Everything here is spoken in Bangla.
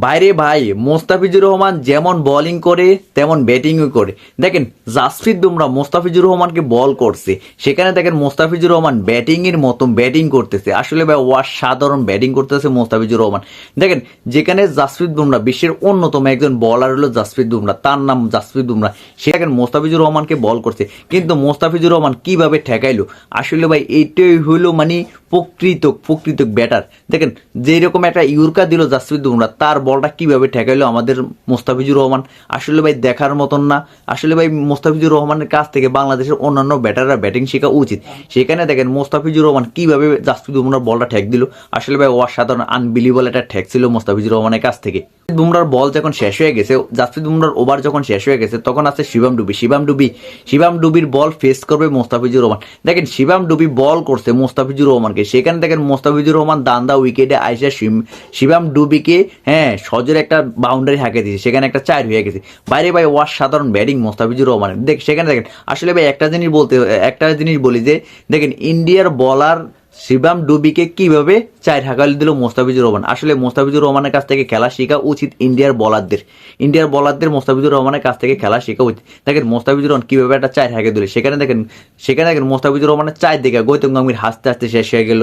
বাইরে ভাই মোস্তাফিজুর রহমান যেমন বোলিং করে তেমন ব্যাটিংও করে। দেখেন জাসপ্রীত বুমরা মোস্তাফিজুর রহমানকে বল করছে, সেখানে দেখেন মোস্তাফিজুর রহমান ব্যাটিং এর মতো ব্যাটিং করতেছে। আসলে ভাই অসাধারণ ব্যাটিং করতেছে মোস্তাফিজুর রহমান। দেখেন যেখানে জাসপ্রীত বুমরা বিশ্বের অন্যতম একজন বলার হলো জাসপ্রীত বুমরা, তার নাম জাসপ্রীত বুমরা, সে দেখেন মোস্তাফিজুর রহমানকে বল করছে, কিন্তু মোস্তাফিজুর রহমান কিভাবে ঠেকাইলো। আসলে ভাই এইটাই হইলো মানে প্রকৃত ব্যাটার। দেখেন যেরকম একটা ইউরকা দিল জাসপ্রীত বুমরা, তার বলটা কিভাবে ঠেকাইলো আমাদের মোস্তাফিজুর রহমান। আসলে ভাই দেখার মতন না। আসলে ভাই মোস্তাফিজুর রহমানের কাছ থেকে বাংলাদেশের অন্যান্য ব্যাটাররা ব্যাটিং শেখা উচিত। সেখানে দেখেন মোস্তাফিজুর রহমান কিভাবে জাসপ্রীত বুমরার বলটা ঠেক দিল। আসলে ভাই অসাধারণ আনবিলিভেবল একটা ঠেক ছিল মোস্তাফিজুর রহমানের কাছ থেকে। বুমরার বল যখন শেষ হয়ে গেছে, জাসপ্রীত বুমরার ওভার যখন শেষ হয়ে গেছে, তখন আছে শিবাম ডুবির বল ফেস করবে মোস্তাফিজুর রহমান। দেখেন শিবাম ডুবি বল করছে মোস্তাফিজুর রহমানকে, সেখানে দেখেন মোস্তাফিজুর রহমান দান্দা উইকেটে আইসা শিবাম ডুবিকে সজোরে একটা বাউন্ডারি হাঁকে দিয়েছে, সেখানে একটা 4 হয়ে গেছে। বাইরে ভাই অসাধারণ ব্যাটিং মোস্তাফিজুর রহমানের। সেখানে দেখেন আসলে ভাই একটা জিনিস বলি যে দেখেন ইন্ডিয়ার বলার শিবাম ডুবিকে কিভাবে 4 হাঁকাল দিল মোস্তাফিজুর রহমান। আসলে মোস্তাফিজুর রহমানের কাছ থেকে খেলা শেখা উচিত ইন্ডিয়ার বলারদের মোস্তাফিজুর রহমানের কাছ থেকে খেলা শেখা উচিত। দেখেন মোস্তাফিজুর রহমান কিভাবে একটা 4 হাঁকে দিল, সেখানে দেখেন মোস্তাফিজুর রহমানের 4 দিকে গৌতম গম্ভীর হাসতে হাসতে শেষ হয়ে গেল।